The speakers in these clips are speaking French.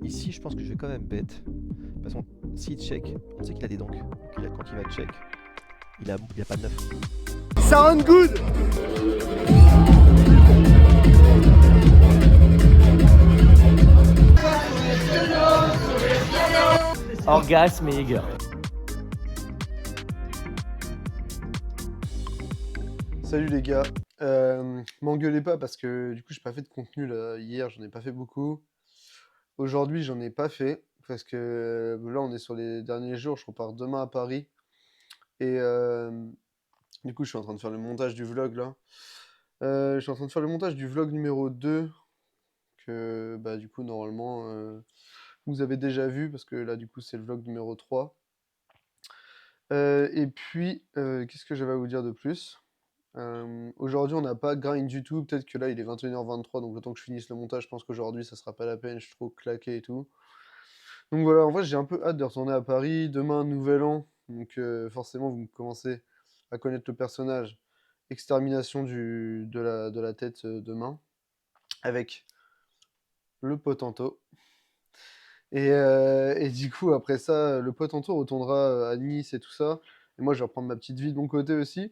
Ici, je pense que je vais quand même bet. Parce que s'il check, on sait qu'il a des donks. Donc quand il va check, il a pas de 9. Sound good. Orgasmique. Salut les gars, m'engueulez pas parce que du coup j'ai pas fait de contenu là hier, j'en ai pas fait beaucoup. Aujourd'hui j'en ai pas fait parce que là on est sur les derniers jours, je repars demain à Paris et du coup je suis en train de faire le montage du vlog là. Je suis en train de faire le montage du vlog numéro 2 que bah du coup normalement vous avez déjà vu parce que là du coup c'est le vlog numéro 3. Et puis qu'est-ce que j'avais à vous dire de plus? Aujourd'hui, on n'a pas grind du tout. Peut-être que là, il est 21h23, donc le temps que je finisse le montage, je pense qu'aujourd'hui, ça sera pas la peine. Je suis trop claqué et tout. Donc voilà, en vrai, j'ai un peu hâte de retourner à Paris. Demain, nouvel an. Donc forcément, vous commencez à connaître le personnage. Extermination de la tête demain. Avec le Potento. Et du coup, après ça, le Potento retournera à Nice et tout ça. Et moi, je vais reprendre ma petite vie de mon côté aussi.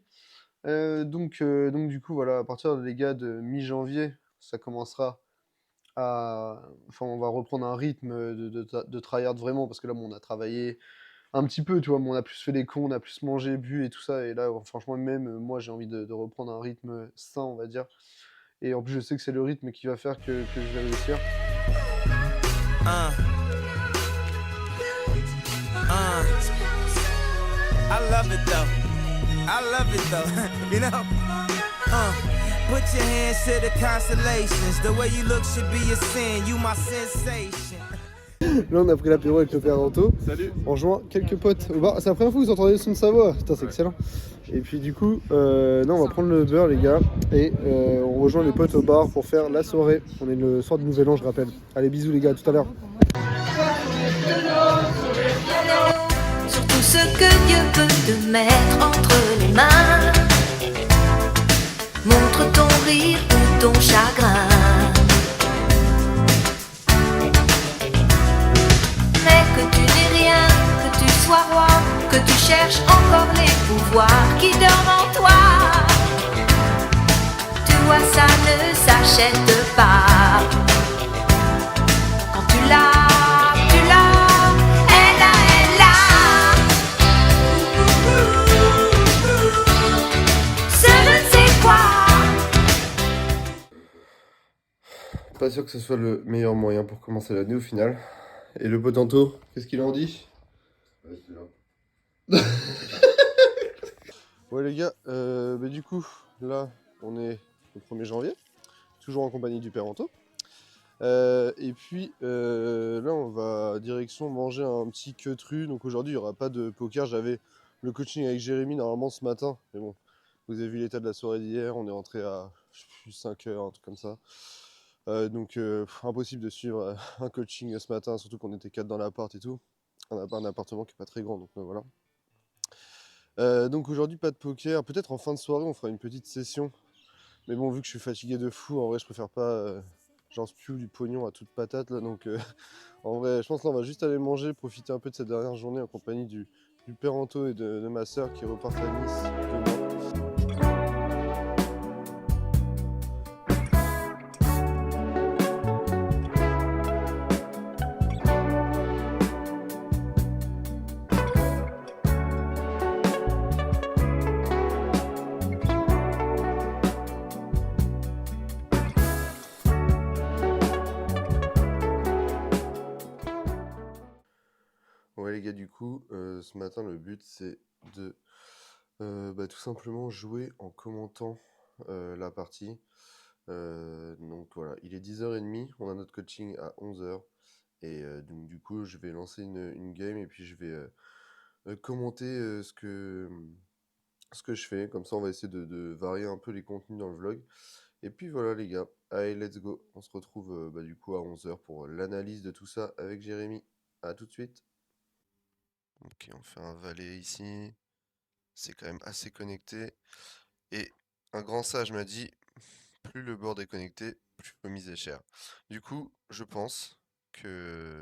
Donc du coup, voilà, à partir, les gars, de mi-janvier, ça commencera à... Enfin, on va reprendre un rythme de tryhard vraiment, parce que là, bon, on a travaillé un petit peu, tu vois, mais on a plus fait les cons, on a plus mangé, bu et tout ça, et là, franchement, même, moi, j'ai envie de reprendre un rythme sain, on va dire. Et en plus, je sais que c'est le rythme qui va faire que je vais réussir. I love it though. I love it though. You know? Put your hands to the constellations. The way you look should be a sin. You my sensation. Là, on a pris l'apéro avec le père Anto. Salut. En jouant quelques potes au bar. C'est la première fois que vous entendez le son de sa voix. Putain, c'est excellent. Et puis du coup, non, on va prendre le beurre, les gars. Et on rejoint les potes au bar pour faire la soirée. On est le soir de Nouvel An, je rappelle. Allez, bisous, les gars, à tout à l'heure. Sur tout ce que Dieu peut te mettre entre les mains. Montre ton rire ou ton chagrin. Mais que tu n'aies rien, que tu sois roi, que tu cherches encore les pouvoirs qui dorment en toi. Tu vois, ça ne s'achète pas. Quand tu l'as, tu l'as, elle a, elle a. Ce je ne sais quoi. Pas sûr que ce soit le meilleur moyen pour commencer l'année au final. Et le Potento, qu'est-ce qu'il en dit? Ouais, c'est là. Ouais les gars, bah du coup, là, on est le 1er janvier, toujours en compagnie du père Anto. Et puis là, on va direction manger un petit queutru. Donc aujourd'hui, il n'y aura pas de poker. J'avais le coaching avec Jérémy normalement ce matin. Mais bon, vous avez vu l'état de la soirée d'hier. On est rentré à je sais plus, 5 heures, un truc comme ça. Donc impossible de suivre un coaching ce matin, surtout qu'on était 4 dans l'appart et tout. On n'a pas un appartement qui est pas très grand, donc voilà. Donc aujourd'hui, pas de poker. Peut-être en fin de soirée, on fera une petite session. Mais bon, vu que je suis fatigué de fou, en vrai, je préfère pas. J'en spew du pognon à toute patate là. Donc en vrai, je pense qu'on va juste aller manger, profiter un peu de cette dernière journée en compagnie du père Anto et de ma soeur qui repartent à Nice demain. Ouais les gars, du coup, ce matin le but c'est de tout simplement jouer en commentant la partie. Donc voilà, il est 10h30, on a notre coaching à 11h. Et donc du coup je vais lancer une game et puis je vais commenter ce que je fais. Comme ça on va essayer de varier un peu les contenus dans le vlog. Et puis voilà les gars, allez let's go. On se retrouve du coup à 11h pour l'analyse de tout ça avec Jérémy. A tout de suite. Ok, on fait un valet ici. C'est quand même assez connecté. Et un grand sage m'a dit, plus le board est connecté, plus remise est cher. Du coup, je pense que...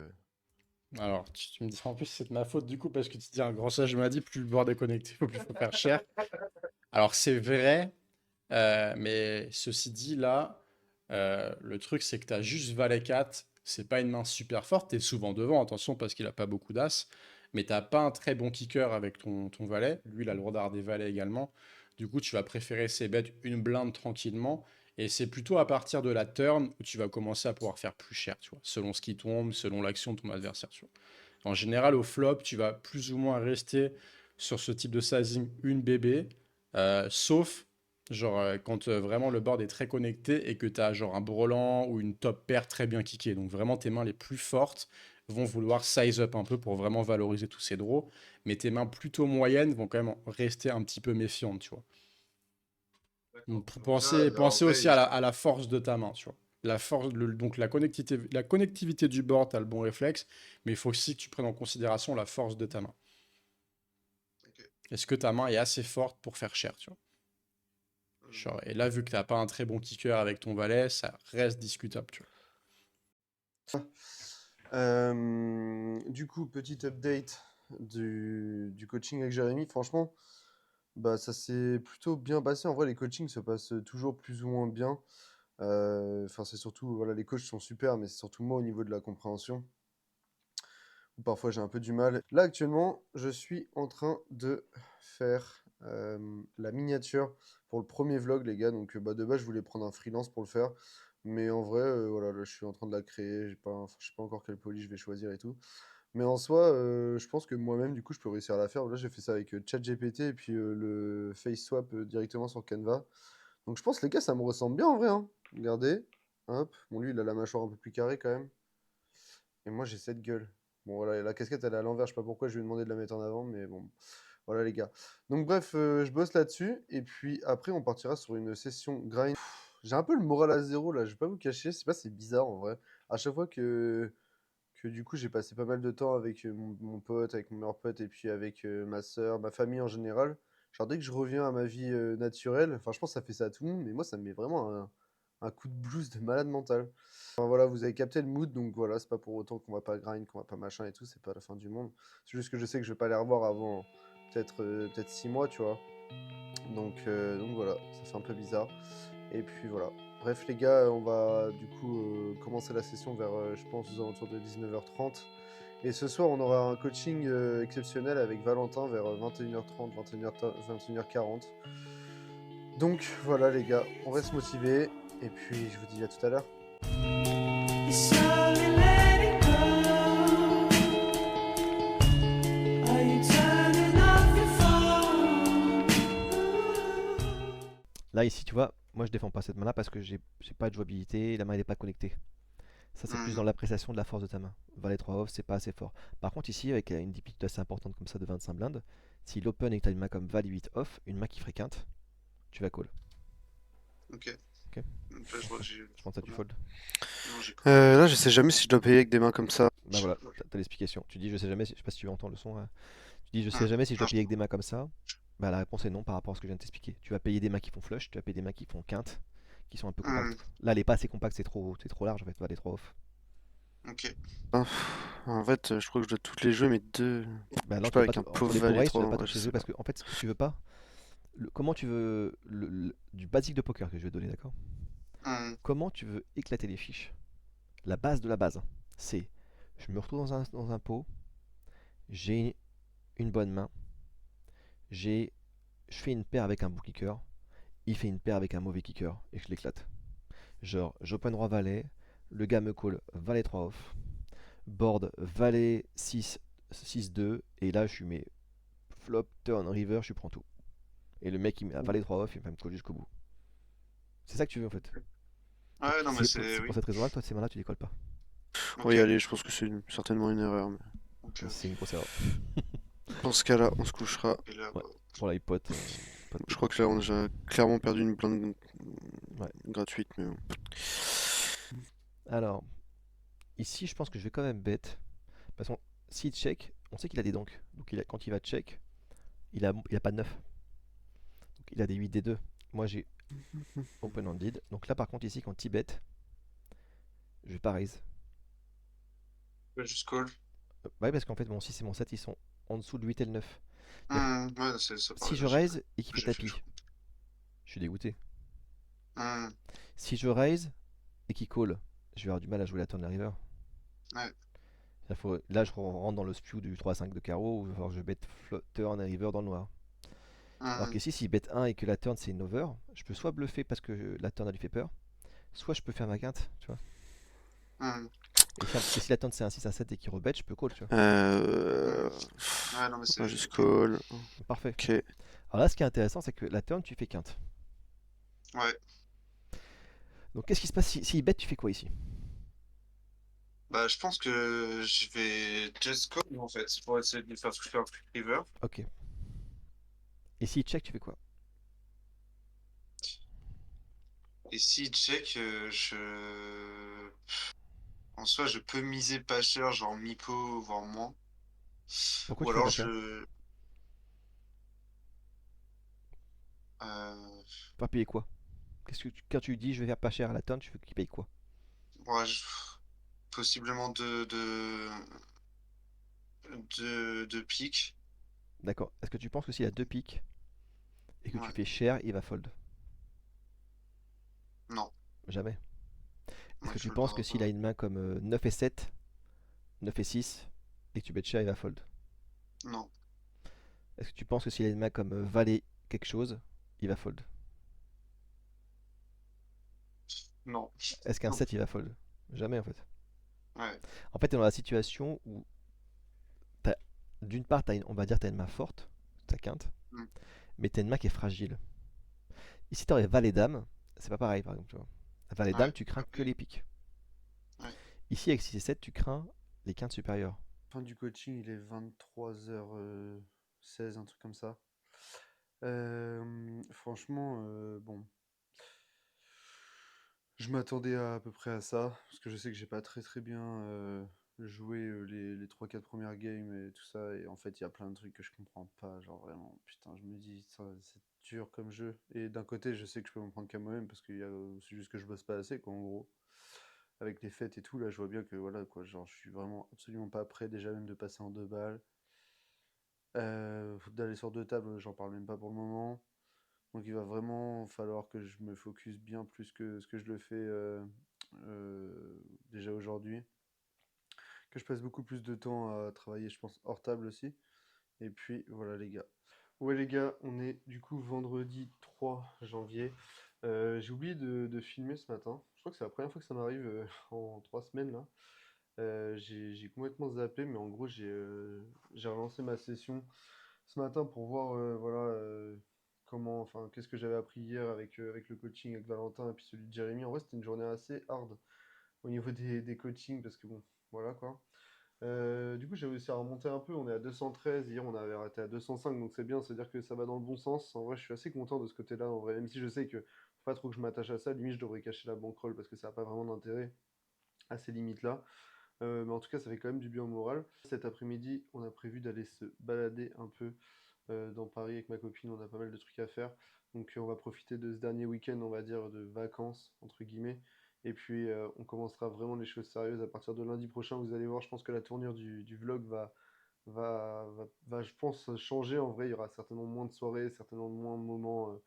Alors, tu me dis en plus c'est de ma faute du coup parce que tu dis un grand sage m'a dit plus le board est connecté, plus il faut faire cher. Alors c'est vrai, mais ceci dit là, le truc c'est que tu as juste Valet 4, c'est pas une main super forte, tu es souvent devant, attention parce qu'il a pas beaucoup d'as, mais t'as pas un très bon kicker avec ton valet, lui il a le droit d'avoir des valets également, du coup tu vas préférer ses bêtes une blinde tranquillement, et c'est plutôt à partir de la turn où tu vas commencer à pouvoir faire plus cher, tu vois, selon ce qui tombe, selon l'action de ton adversaire, tu vois. En général, au flop, tu vas plus ou moins rester sur ce type de sizing une bébé, sauf genre quand vraiment le board est très connecté et que tu as genre un brelan ou une top pair très bien kické. Donc vraiment tes mains les plus fortes vont vouloir size up un peu pour vraiment valoriser tous ces draws, mais tes mains plutôt moyennes vont quand même rester un petit peu méfiantes, tu vois. Donc pensez aussi à la force de ta main, tu vois. La force, donc la connectivité du board, tu as le bon réflexe, mais il faut aussi que tu prennes en considération la force de ta main. Est-ce que ta main est assez forte pour faire cher, tu vois? Genre, et là, vu que tu n'as pas un très bon kicker avec ton valet, ça reste discutable, tu vois. Du coup, petite update du coaching avec Jérémy. Franchement, bah, ça s'est plutôt bien passé. En vrai, les coachings se passent toujours plus ou moins bien. Enfin, c'est surtout, voilà, les coachs sont super, mais c'est surtout moi au niveau de la compréhension, où parfois j'ai un peu du mal. Là, actuellement, je suis en train de faire la miniature pour le premier vlog, les gars. Donc, bah, de base, je voulais prendre un freelance pour le faire. Mais en vrai, voilà, là, je suis en train de la créer. Je sais pas encore quelle police je vais choisir et tout. Mais en soi, je pense que moi-même, du coup, je peux réussir à la faire. Là, j'ai fait ça avec ChatGPT et puis le face swap directement sur Canva. Donc, je pense, les gars, ça me ressemble bien en vrai, hein. Regardez. Hop. Bon, lui, il a la mâchoire un peu plus carrée quand même. Et moi, j'ai cette gueule. Bon, voilà, la casquette, elle est à l'envers. Je sais pas pourquoi je lui ai demandé de la mettre en avant, mais bon. Voilà, les gars. Donc, bref, je bosse là-dessus. Et puis, après, on partira sur une session grind. J'ai un peu le moral à zéro, là. Je vais pas vous cacher. Je sais pas, c'est bizarre, en vrai. À chaque fois que du coup, j'ai passé pas mal de temps avec mon pote, avec mon meilleur pote, et puis avec ma soeur, ma famille en général. Genre, dès que je reviens à ma vie naturelle, enfin, je pense que ça fait ça à tout le monde, mais moi, ça me met vraiment un coup de blues de malade mental. Enfin, voilà, vous avez capté le mood, donc voilà, c'est pas pour autant qu'on va pas grind, qu'on va pas machin et tout, c'est pas la fin du monde. C'est juste que je sais que je vais pas les revoir avant peut-être 6 mois, tu vois. Donc voilà, ça fait un peu bizarre. Et puis voilà. Bref les gars, on va du coup commencer la session vers, je pense, aux alentours de 19h30. Et ce soir, on aura un coaching exceptionnel avec Valentin vers 21h30, 21h40. Donc voilà les gars, on reste motivés. Et puis je vous dis à tout à l'heure. Là, ici, tu vois, moi je défends pas cette main-là parce que j'ai pas de jouabilité, la main elle est pas connectée. Ça, c'est plus dans l'appréciation de la force de ta main. Valet 3 off, c'est pas assez fort. Par contre, ici, avec une diplicité assez importante comme ça de 25 blindes, si l'open et que tu as une main comme Valet 8 off, une main qui ferait quinte, tu vas call. Ok. Ok. Je pense que tu fold. Là, je sais jamais si je dois payer avec des mains comme ça. Bah voilà, t'as l'explication. Tu dis, je sais jamais, je sais pas si tu entends le son. Tu dis, je sais jamais si je dois payer avec des mains comme ça. Bah la réponse est non par rapport à ce que je viens de t'expliquer. Tu vas payer des mains qui font flush, tu vas payer des mains qui font quinte, qui sont un peu compactes. Là, elle est pas assez compacte, c'est trop large en fait, Valet 3 off. Ok. En fait, je crois que je dois toutes les jouer, mais deux. Bah non, Je sais tu pas, vas avec pas un en pauvre les valet pour tu 3, vas pas ouais, toucher je les œufs sais parce pas. que en fait, ce que tu veux pas, comment tu veux du basique de poker que je vais donner, d'accord? Comment tu veux éclater les fiches? La base de la base, c'est je me retrouve dans un pot, j'ai une bonne main, je fais une paire avec un bon kicker, il fait une paire avec un mauvais kicker et je l'éclate. Genre, j'open roi valet, le gars me call valet 3 off, board valet 6, 6-2, et là je suis mes flop, turn, river, je prends tout. Et le mec il met un valet 3 off, il va me call jusqu'au bout. C'est ça que tu veux en fait. Ouais, non, mais C'est pour cette raison-là que toi, ces mains-là, tu décolles pas. Oui, allez, je pense que c'est certainement une erreur. Mais... C'est une grosse erreur. Dans ce cas-là, on se couchera. Ouais, pour l'iPod. Je crois que là, on a déjà clairement perdu une blinde Ouais. gratuite, mais bon. Alors, ici, je pense que je vais quand même bet. Parce que s'il check, on sait qu'il a des donks. Donc quand il va check, il a pas de 9. Donc il a des 8, des 2. Moi j'ai open-handed. Donc là par contre ici quand il bet, je vais pas raise. Ouais, juste call. Ouais, parce qu'en fait, mon 6 et mon 7, ils sont en dessous de 8 et le 9. Ouais, ça Si paraît je logique. raise et qu'il fait J'ai fait tapis, chaud. je suis dégoûté. Hmm, Si je raise et qu'il call, je vais avoir du mal à jouer la turn de la river. Ouais. Là, je rentre dans le spew du 3-5 de carreau, où alors je bet turn et river dans le noir. Alors Hmm, qu'ici, s'il bet 1 et que la turn c'est une over, je peux soit bluffer parce que la turn elle lui fait peur, soit je peux faire ma quinte, tu vois. hmm. Et si la turn c'est un 6 à 7 et qu'il rebet, je peux call, tu vois. Ouais, non, mais c'est Ouais, juste ok. call. Parfait. Ok. Alors là, ce qui est intéressant, c'est que la turn, tu fais quinte. Ouais. Donc qu'est-ce qui se passe si il bet, tu fais quoi ici? Bah, je pense que je vais just call en fait pour essayer de lui faire toucher un truc river. Ok. Et s'il check, tu fais quoi? Et s'il check, en soi, je peux miser pas cher, genre mi-pot, voire moins. Pourquoi Ou tu fais alors pas cher? Euh, Pas payer quoi? Quand tu dis je vais faire pas cher à la turn, tu veux qu'il paye quoi? ouais, possiblement de pique. D'accord. Est-ce que tu penses que s'il a 2 piques et que tu Ouais. fais cher, il va fold? Non. Jamais. Est-ce Ouais, que je tu le penses que verrai s'il a pas. une main comme 9 et 7, 9 et 6, et que tu bets cher, il va fold? Non. Est-ce que tu penses que s'il a une main comme valet quelque chose, il va fold? Non. Est-ce qu'un 7 il va fold? Jamais en fait. Ouais. En fait, t'es dans la situation où d'une part, on va dire tu as une main forte, ta quinte, Hmm. mais tu as une main qui est fragile. Ici, tu aurais valet dame, c'est pas pareil par exemple. Tu vois. Valet dame, Ouais. tu crains que Ok. les piques. Ouais. Ici, avec 6 et 7, tu crains les quintes supérieures. Fin du coaching, il est 23h16, un truc comme ça. Franchement, bon. Je m'attendais à peu près à ça, parce que je sais que j'ai pas très bien joué les 3-4 premières games et tout ça, et en fait il y a plein de trucs que je comprends pas, genre vraiment, putain, je me dis, ça, c'est dur comme jeu. Et d'un côté, je sais que je peux m'en prendre qu'à moi-même, parce que c'est juste que je bosse pas assez, quoi, en gros. Avec les fêtes et tout, là, je vois bien que, voilà, quoi, genre, je suis vraiment absolument pas prêt, déjà même de passer en 2 balles. D'aller sur 2 tables, j'en parle même pas pour le moment. Donc il va vraiment falloir que je me focus bien plus que ce que je le fais déjà aujourd'hui. Que je passe beaucoup plus de temps à travailler, je pense, hors table aussi. Et puis voilà les gars. Ouais les gars, on est du coup vendredi 3 janvier. J'ai oublié de filmer ce matin. Je crois que c'est la première fois que ça m'arrive en 3 semaines là. J'ai complètement zappé, mais en gros j'ai relancé ma session ce matin pour voir voilà comment, enfin qu'est-ce que j'avais appris hier avec le coaching avec Valentin et puis celui de Jérémy. En vrai c'était une journée assez hard au niveau des coachings parce que bon voilà quoi. Du coup j'ai réussi à remonter un peu, on est à 213, hier on avait arrêté à 205 donc c'est bien, c'est-à-dire que ça va dans le bon sens. En vrai je suis assez content de ce côté-là en vrai, même si je sais que faut pas trop que je m'attache à ça, limite je devrais cacher la bankroll parce que ça n'a pas vraiment d'intérêt à ces limites-là. Mais en tout cas, ça fait quand même du bien au moral. Cet après-midi, on a prévu d'aller se balader un peu dans Paris avec ma copine. On a pas mal de trucs à faire. Donc, on va profiter de ce dernier week-end, on va dire, de vacances, entre guillemets. Et puis, on commencera vraiment les choses sérieuses à partir de lundi prochain. Vous allez voir, je pense que la tournure du vlog va, je pense, changer. En vrai, il y aura certainement moins de soirées, certainement moins de moments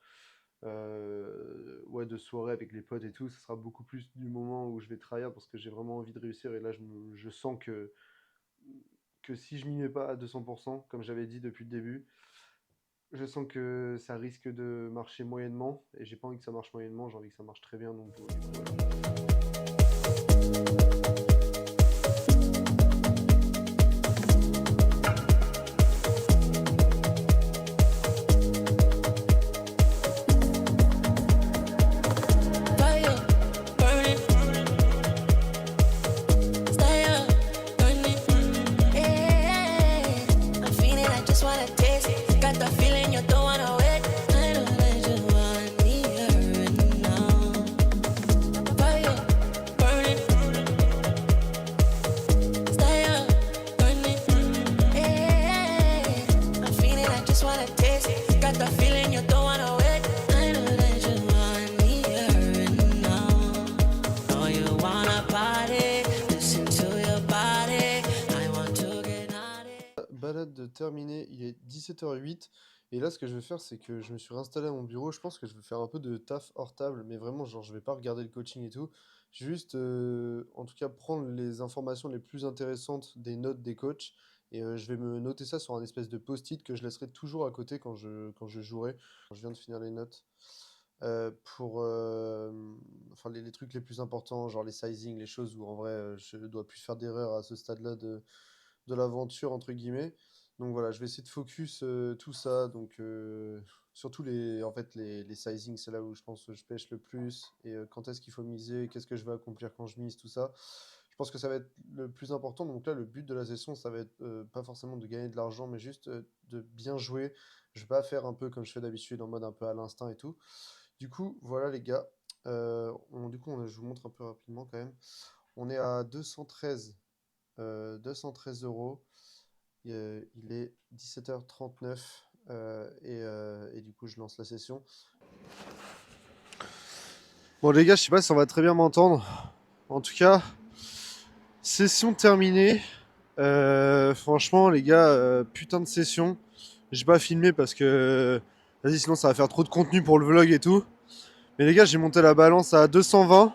ouais, de soirée avec les potes et tout. Ce sera beaucoup plus du moment où je vais tryhard parce que j'ai vraiment envie de réussir. Et là, je sens que si je m'y mets pas à 200%, comme j'avais dit depuis le début, je sens que ça risque de marcher moyennement. Et j'ai pas envie que ça marche moyennement, j'ai envie que ça marche très bien. Donc, du coup, voilà. balade terminée, il est 17h08. Et là, ce que je vais faire, c'est que je me suis réinstallé à mon bureau. Je pense que je vais faire un peu de taf hors table, mais vraiment, genre, je vais pas regarder le coaching et tout. Juste, en tout cas, prendre les informations les plus intéressantes des notes des coachs. Et je vais me noter ça sur un espèce de post-it que je laisserai toujours à côté quand je jouerai. Je viens de finir les notes. Pour enfin, les trucs les plus importants, genre les sizing, les choses où en vrai je dois plus faire d'erreur à ce stade-là de l'aventure, entre guillemets. Donc voilà, je vais essayer de focus tout ça. Donc surtout en fait, les sizing, c'est là où je pense que je pêche le plus. Et quand est-ce qu'il faut miser, qu'est-ce que je vais accomplir quand je mise, tout ça. Je pense que ça va être le plus important. Donc là, le but de la session, ça va être pas forcément de gagner de l'argent, mais juste de bien jouer. Je vais pas faire un peu comme je fais d'habitude, en mode un peu à l'instinct et tout. Du coup, voilà les gars. Je vous montre un peu rapidement quand même. On est à 213 euros. Il est 17h39 et du coup, je lance la session. Bon les gars, je sais pas si on va très bien m'entendre. En tout cas, session terminée. Franchement, les gars, putain de session. J'ai pas filmé parce que... Vas-y, sinon ça va faire trop de contenu pour le vlog et tout. Mais les gars, j'ai monté la balance à 220.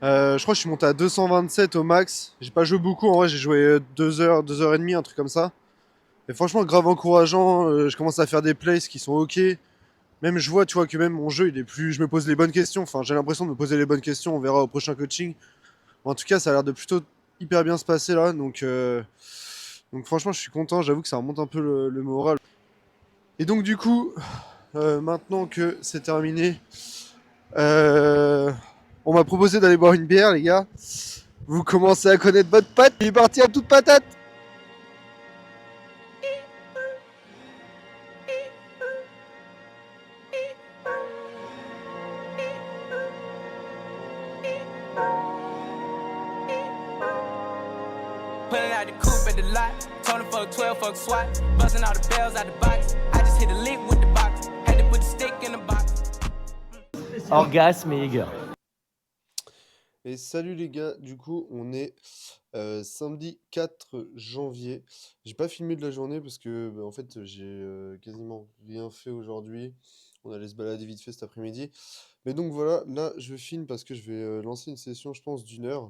Je crois que je suis monté à 227 au max. J'ai pas joué beaucoup, en vrai j'ai joué 2 heures, 2 heures et demie, un truc comme ça. Et franchement, grave encourageant. Je commence à faire des plays qui sont ok. Même je vois, tu vois, que même mon jeu, il est plus... Je me pose les bonnes questions. Enfin, j'ai l'impression de me poser les bonnes questions. On verra au prochain coaching. En tout cas, ça a l'air de plutôt hyper bien se passer là. Donc franchement, je suis content. J'avoue que ça remonte un peu le moral. Et donc du coup... maintenant que c'est terminé, on m'a proposé d'aller boire une bière, les gars. Vous commencez à connaître votre pote. Il est parti à toute patate. Pulling out the coupe at the lot. Told him fuck 12, fuck SWAT. Busting all the bells out the box. I just hit a lick with the box. Had to put the stick in the box. Orgasme et Eger. Et salut les gars, du coup on est samedi 4 janvier. J'ai pas filmé de la journée parce que en fait j'ai quasiment rien fait aujourd'hui. On allait se balader vite fait cet après-midi. Mais donc voilà, là je filme parce que je vais lancer une session je pense d'1 heure.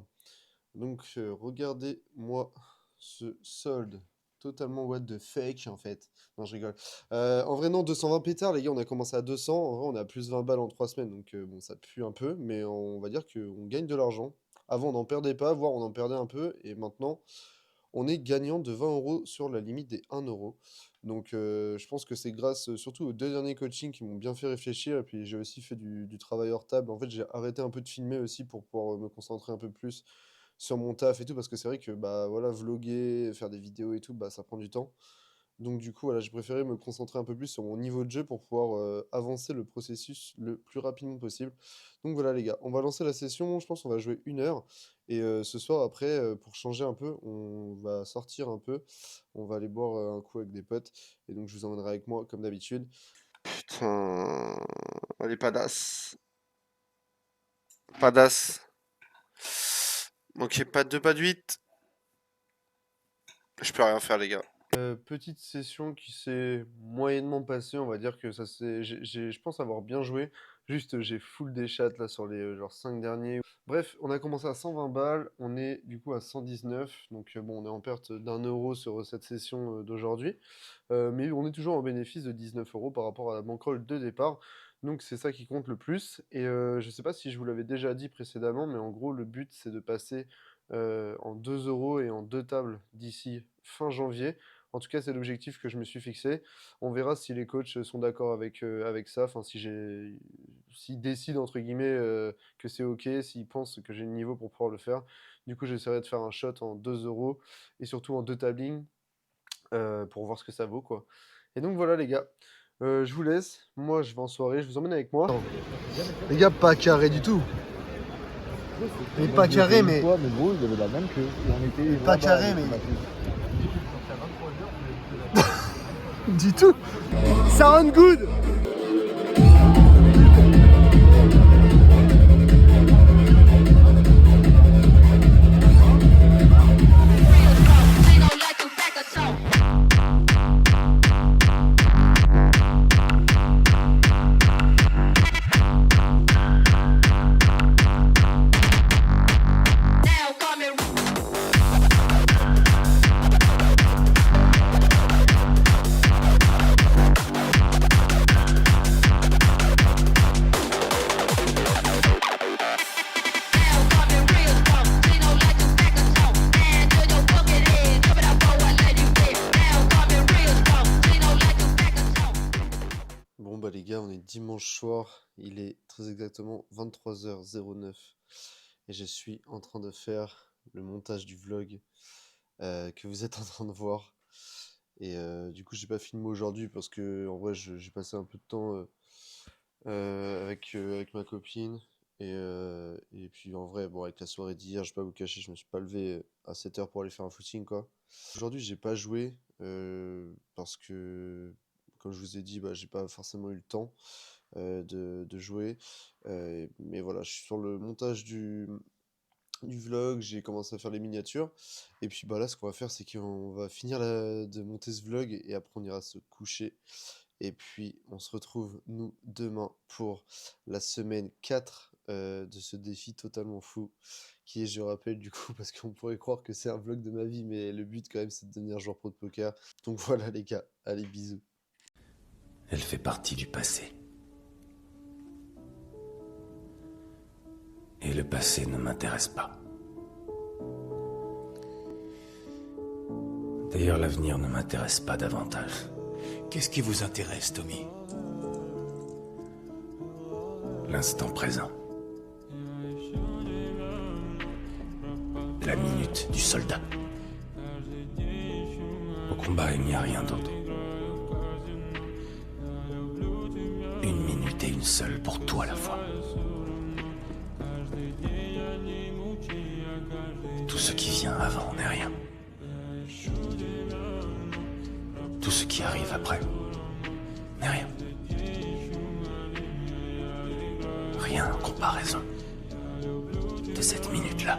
Donc regardez-moi ce solde totalement what the fake en fait. Non, je rigole. En vrai, non, 220 pétards, les gars, on a commencé à 200. En vrai, on a plus 20 balles en 3 semaines, donc bon, ça pue un peu, mais on va dire qu'on gagne de l'argent. Avant, on n'en perdait pas, voire on en perdait un peu, et maintenant, on est gagnant de 20 euros sur la limite des 1 euro. Donc, je pense que c'est grâce surtout aux 2 derniers coachings qui m'ont bien fait réfléchir, et puis j'ai aussi fait du travail hors table. En fait, j'ai arrêté un peu de filmer aussi pour pouvoir me concentrer un peu plus sur mon taf et tout, parce que c'est vrai que bah voilà, vloguer, faire des vidéos et tout, bah ça prend du temps. Donc du coup, voilà, j'ai préféré me concentrer un peu plus sur mon niveau de jeu pour pouvoir avancer le processus le plus rapidement possible. Donc voilà les gars, on va lancer la session, je pense qu'on va jouer 1 heure. Et ce soir après, pour changer un peu, on va sortir un peu. On va aller boire un coup avec des potes. Et donc je vous emmènerai avec moi comme d'habitude. Putain, allez, padasse. Padasse. Ok, pas de 2, pas de 8. Je peux rien faire les gars. Petite session qui s'est moyennement passée, on va dire que ça c'est, je pense avoir bien joué. Juste j'ai full des chats là sur les genre 5 derniers. Bref, on a commencé à 120 balles, on est du coup à 119, donc bon on est en perte d'1 euro sur cette session d'aujourd'hui. Mais on est toujours en bénéfice de 19 euros par rapport à la bankroll de départ. Donc c'est ça qui compte le plus. Et je sais pas si je vous l'avais déjà dit précédemment, mais en gros le but c'est de passer en 2 euros et en 2 tables d'ici fin janvier. En tout cas, c'est l'objectif que je me suis fixé. On verra si les coachs sont d'accord avec ça. Enfin, s'ils décident, entre guillemets, que c'est OK, s'ils pensent que j'ai le niveau pour pouvoir le faire. Du coup, j'essaierai de faire un shot en 2 euros et surtout en 2 tablings pour voir ce que ça vaut, quoi. Et donc, voilà, les gars. Je vous laisse. Moi, je vais en soirée. Je vous emmène avec moi. Les gars, pas carré du tout. Mais pas carré, mais... Mais gros, il avait la même queue. Pas carré, mais... Du tout. Ça rend good. They don't like the fact dimanche soir, il est très exactement 23h09 et je suis en train de faire le montage du vlog que vous êtes en train de voir. Et du coup, j'ai pas filmé aujourd'hui parce que en vrai, j'ai passé un peu de temps avec ma copine. Et puis en vrai, bon, avec la soirée d'hier, je vais pas vous cacher, je me suis pas levé à 7h pour aller faire un footing, quoi. Aujourd'hui, j'ai pas joué parce que, comme je vous ai dit, bah, j'ai pas forcément eu le temps de jouer. Mais voilà, je suis sur le montage du vlog, j'ai commencé à faire les miniatures. Et puis bah là, ce qu'on va faire, c'est qu'on va finir de monter ce vlog et après on ira se coucher. Et puis on se retrouve, nous, demain pour la semaine 4 de ce défi totalement fou. Qui est, je rappelle, du coup, parce qu'on pourrait croire que c'est un vlog de ma vie, mais le but quand même, c'est de devenir joueur pro de poker. Donc voilà les gars, allez, bisous. Elle fait partie du passé. Et le passé ne m'intéresse pas. D'ailleurs, l'avenir ne m'intéresse pas davantage. Qu'est-ce qui vous intéresse, Tommy? L'instant présent. La minute du soldat. Au combat, il n'y a rien d'autre. Une minute et une seule pour tout à la fois. Tout ce qui vient avant n'est rien. Tout ce qui arrive après n'est rien. Rien en comparaison de cette minute-là.